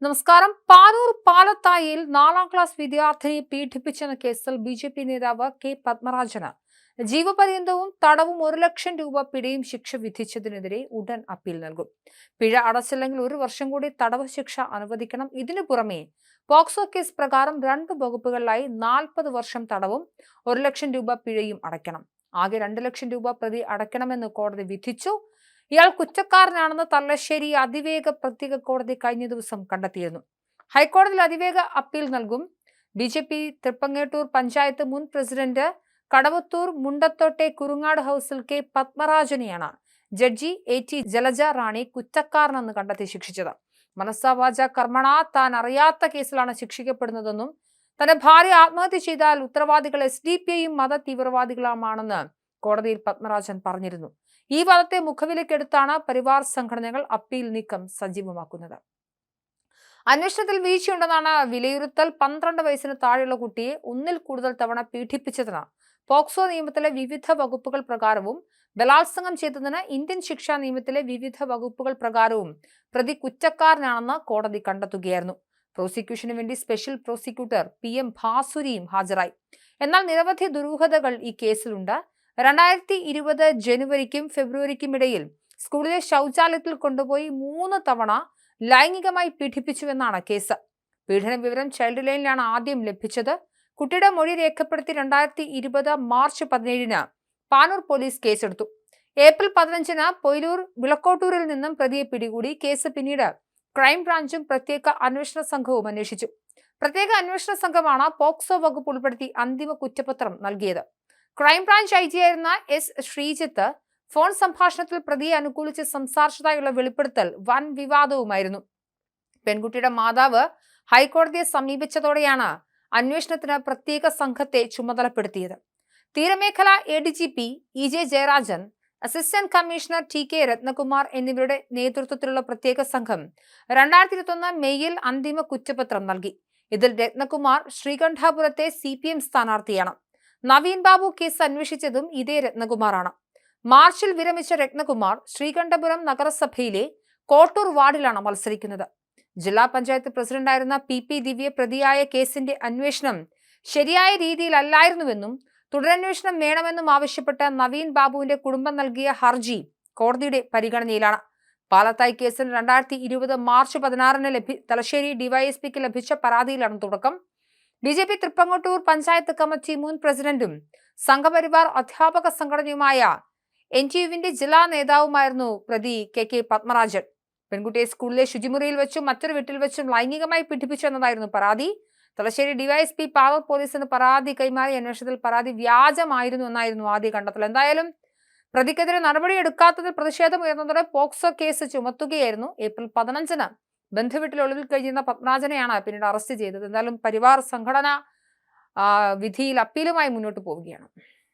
നമസ്കാരം. പാനൂർ പാലത്തായിൽ 4ാം ക്ലാസ് വിദ്യാർത്ഥിനിയെ പീഡിപ്പിച്ചെന്ന കേസിൽ ബി.ജെ.പി. നേതാവ് കെ പത്മരാജന് ജീവപര്യന്തവും തടവും 1 ലക്ഷം രൂപ പിഴയും ശിക്ഷ വിധിച്ചതിനെതിരെ ഉടൻ അപ്പീൽ നൽകും. പിഴ അടച്ചില്ലെങ്കിൽ 1 വർഷം കൂടി തടവ് ശിക്ഷ അനുവദിക്കണം. ഇതിനു പുറമെ പോക്സോ കേസ് പ്രകാരം 2 വകുപ്പുകളിലായി 40 വർഷം തടവും 1 ലക്ഷം രൂപ പിഴയും അടയ്ക്കണം. ആകെ 2 ലക്ഷം രൂപ പ്രതി അടയ്ക്കണമെന്ന് കോടതി വിധിച്ചു. ഇയാൾ കുറ്റക്കാരനാണെന്ന് തലശ്ശേരി അതിവേഗ പ്രത്യേക കോടതി കഴിഞ്ഞ ദിവസം കണ്ടെത്തിയിരുന്നു. ഹൈക്കോടതിയിൽ അതിവേഗ അപ്പീൽ നൽകും. ബി.ജെ.പി. തൃപ്പങ്ങേട്ടൂർ പഞ്ചായത്ത് മുൻ പ്രസിഡന്റ് കടവത്തൂർ മുണ്ടത്തോട്ടെ കുറുങ്ങാട് ഹൌസിൽ കെ പത്മരാജനെയാണ് ജഡ്ജി A.T. ജലജ റാണി കുറ്റക്കാരനെന്ന് കണ്ടെത്തി ശിക്ഷിച്ചത്. മനസ്സാവാച കർമ്മണ താൻ അറിയാത്ത കേസിലാണ് ശിക്ഷിക്കപ്പെടുന്നതെന്നും തന്റെ ഭാര്യ ആത്മഹത്യ ചെയ്താൽ ഉത്തരവാദികൾ SDP-യും മത തീവ്രവാദികളുമാണെന്ന് കോടതിയിൽ പത്മരാജൻ പറഞ്ഞിരുന്നു. ഈ വാദത്തെ മുഖവിലക്കെടുത്താണ് പരിവാർ സംഘടനകൾ അപ്പീൽ നീക്കം സജീവമാക്കുന്നത്. അന്വേഷണത്തിൽ വീഴ്ചയുണ്ടെന്നാണ് വിലയിരുത്തൽ. 12 വയസ്സിന് താഴെയുള്ള കുട്ടിയെ 1-ൽ കൂടുതൽ തവണ പീഡിപ്പിച്ചതിന് പോക്സോ നിയമത്തിലെ വിവിധ വകുപ്പുകൾ പ്രകാരവും ബലാത്സംഗം ചെയ്തതിന് ഇന്ത്യൻ ശിക്ഷാ നിയമത്തിലെ വിവിധ വകുപ്പുകൾ പ്രകാരവും പ്രതി കുറ്റക്കാരനാണെന്ന് കോടതി കണ്ടെത്തുകയായിരുന്നു. പ്രോസിക്യൂഷന് വേണ്ടി സ്പെഷ്യൽ പ്രോസിക്യൂട്ടർ PM ഭാസുരിയും ഹാജരായി. എന്നാൽ നിരവധി ദുരൂഹതകൾ ഈ കേസിലുണ്ട്. 2020 ജനുവരിക്കും ഫെബ്രുവരിക്കും ഇടയിൽ സ്കൂളിലെ ശൗചാലയത്തിൽ കൊണ്ടുപോയി 3 തവണ ലൈംഗികമായി പീഡിപ്പിച്ചുവെന്നാണ് കേസ്. പീഡന വിവരം ചൈൽഡ് ലൈനിലാണ് ആദ്യം ലഭിച്ചത്. കുട്ടിയുടെ മൊഴി രേഖപ്പെടുത്തി 2020 മാർച്ച് 17-ന് പാനൂർ പോലീസ് കേസെടുത്തു. ഏപ്രിൽ 15-ന് പൊയിലൂർ വിളക്കോട്ടൂരിൽ നിന്നും പ്രതിയെ പിടികൂടി. കേസ് പിന്നീട് ക്രൈംബ്രാഞ്ചും പ്രത്യേക അന്വേഷണ സംഘവും അന്വേഷിച്ചു. പ്രത്യേക അന്വേഷണ സംഘമാണ് പോക്സോ വകുപ്പ് ഉൾപ്പെടുത്തി അന്തിമ കുറ്റപത്രം നൽകിയത്. ക്രൈംബ്രാഞ്ച് IG ആയിരുന്ന S. ശ്രീജിത്ത് ഫോൺ സംഭാഷണത്തിൽ പ്രതിയെ അനുകൂലിച്ച് സംസാരിച്ചതായുള്ള വെളിപ്പെടുത്തൽ വൻ വിവാദവുമായിരുന്നു. പെൺകുട്ടിയുടെ മാതാവ് ഹൈക്കോടതിയെ സമീപിച്ചതോടെയാണ് അന്വേഷണത്തിന് പ്രത്യേക സംഘത്തെ ചുമതലപ്പെടുത്തിയത്. തീരമേഖല ADGP EJ Jayarajan, assistant commissioner TK Ratnakumar എന്നിവരുടെ നേതൃത്വത്തിലുള്ള പ്രത്യേക സംഘം 2021 മെയ്യിൽ അന്തിമ കുറ്റപത്രം നൽകി. ഇതിൽ രത്നകുമാർ ശ്രീകണ്ഠാപുരത്തെ CPM സ്ഥാനാർത്ഥിയാണ്. നവീൻ ബാബു കേസ് അന്വേഷിച്ചതും ഇതേ രത്നകുമാറാണ്. മാർച്ചിൽ വിരമിച്ച രത്നകുമാർ ശ്രീകണ്ഠപുരം നഗരസഭയിലെ കോട്ടൂർ വാർഡിലാണ് മത്സരിക്കുന്നത്. ജില്ലാ പഞ്ചായത്ത് പ്രസിഡന്റായിരുന്ന PP ദിവ്യ പ്രതിയായ കേസിന്റെ അന്വേഷണം ശരിയായ രീതിയിലല്ലായിരുന്നുവെന്നും തുടരന്വേഷണം വേണമെന്നും ആവശ്യപ്പെട്ട് നവീൻ ബാബുവിന്റെ കുടുംബം നൽകിയ ഹർജി കോടതിയുടെ പരിഗണനയിലാണ്. പാലത്തായി കേസിൽ 2020 മാർച്ച് 16-ന് തലശ്ശേരി DYSPക്ക് ലഭിച്ച പരാതിയിലാണ് തുടക്കം. BJP തൃപ്പങ്ങോട്ടൂർ പഞ്ചായത്ത് കമ്മിറ്റി മുൻ പ്രസിഡന്റും സംഘപരിവാർ അധ്യാപക സംഘടനയുമായ NTUവിന്റെ ജില്ലാ നേതാവുമായിരുന്നു പ്രതി KK പത്മരാജൻ. പെൺകുട്ടിയെ സ്കൂളിലെ ശുചിമുറിയിൽ വെച്ചും മറ്റൊരു വീട്ടിൽ വെച്ചും ലൈംഗികമായി പീഡിപ്പിച്ചു എന്നതായിരുന്നു പരാതി. തലശ്ശേരി DYSP പാനൂർ പോലീസിന് പരാതി കൈമാറിയ അന്വേഷണത്തിൽ പരാതി വ്യാജമായിരുന്നു എന്നായിരുന്നു ആദ്യ കണ്ടെത്തൽ. എന്തായാലും പ്രതിക്കെതിരെ നടപടിയെടുക്കാത്തതിൽ പ്രതിഷേധമുയർന്നതോടെ പോക്സോ കേസ് ചുമത്തുകയായിരുന്നു. ഏപ്രിൽ 15-ന് ബന്ധുവീട്ടിൽ ഒളിവിൽ കഴിയുന്ന പത്മരാജനെയാണ് പിന്നീട് അറസ്റ്റ് ചെയ്തത്. എന്തായാലും പരിവാർ സംഘടന വിധിയിൽ അപ്പീലുമായി മുന്നോട്ട് പോവുകയാണ്.